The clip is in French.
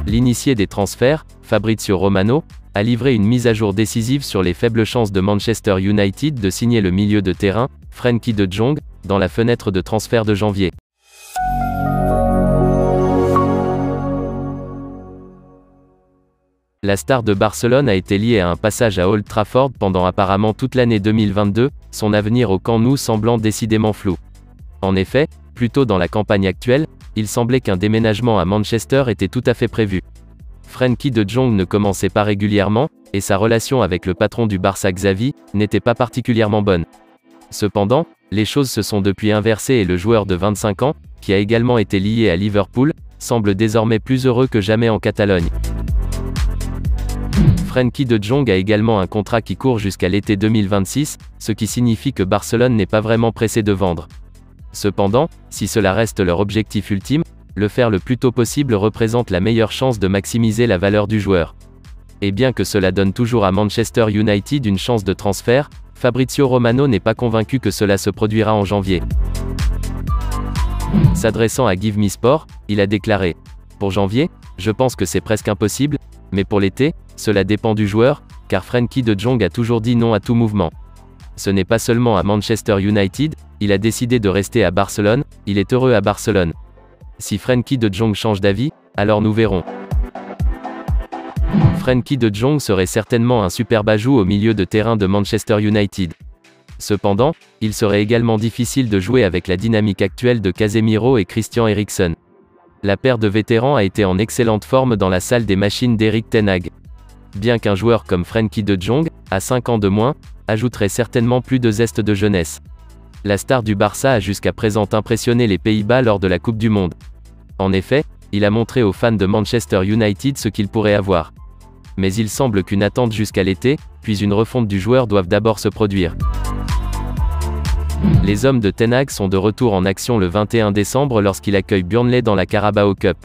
L'initié des transferts, Fabrizio Romano, a livré une mise à jour décisive sur les faibles chances de Manchester United de signer le milieu de terrain, Frenkie de Jong, dans la fenêtre de transfert de janvier. La star de Barcelone a été liée à un passage à Old Trafford pendant apparemment toute l'année 2022, son avenir au Camp Nou semblant décidément flou. En effet, plus tôt dans la campagne actuelle, il semblait qu'un déménagement à Manchester était tout à fait prévu. Frenkie de Jong ne commençait pas régulièrement, et sa relation avec le patron du Barça Xavi, n'était pas particulièrement bonne. Cependant, les choses se sont depuis inversées et le joueur de 25 ans, qui a également été lié à Liverpool, semble désormais plus heureux que jamais en Catalogne. Frenkie de Jong a également un contrat qui court jusqu'à l'été 2026, ce qui signifie que Barcelone n'est pas vraiment pressé de vendre. Cependant, si cela reste leur objectif ultime, le faire le plus tôt possible représente la meilleure chance de maximiser la valeur du joueur. Et bien que cela donne toujours à Manchester United une chance de transfert, Fabrizio Romano n'est pas convaincu que cela se produira en janvier. S'adressant à Give Me Sport, il a déclaré: « Pour janvier, je pense que c'est presque impossible, mais pour l'été, cela dépend du joueur, car Frenkie de Jong a toujours dit non à tout mouvement. Ce n'est pas seulement à Manchester United, il a décidé de rester à Barcelone, il est heureux à Barcelone. Si Frenkie de Jong change d'avis, alors nous verrons. » Frenkie de Jong serait certainement un superbe ajout au milieu de terrain de Manchester United. Cependant, il serait également difficile de jouer avec la dynamique actuelle de Casemiro et Christian Eriksen. La paire de vétérans a été en excellente forme dans la salle des machines d'Erik ten Hag. Bien qu'un joueur comme Frenkie de Jong, à 5 ans de moins, ajouterait certainement plus de zeste de jeunesse. La star du Barça a jusqu'à présent impressionné les Pays-Bas lors de la Coupe du Monde. En effet, il a montré aux fans de Manchester United ce qu'il pourrait avoir. Mais il semble qu'une attente jusqu'à l'été, puis une refonte du joueur doivent d'abord se produire. Les hommes de Ten Hag sont de retour en action le 21 décembre lorsqu'il accueille Burnley dans la Carabao Cup.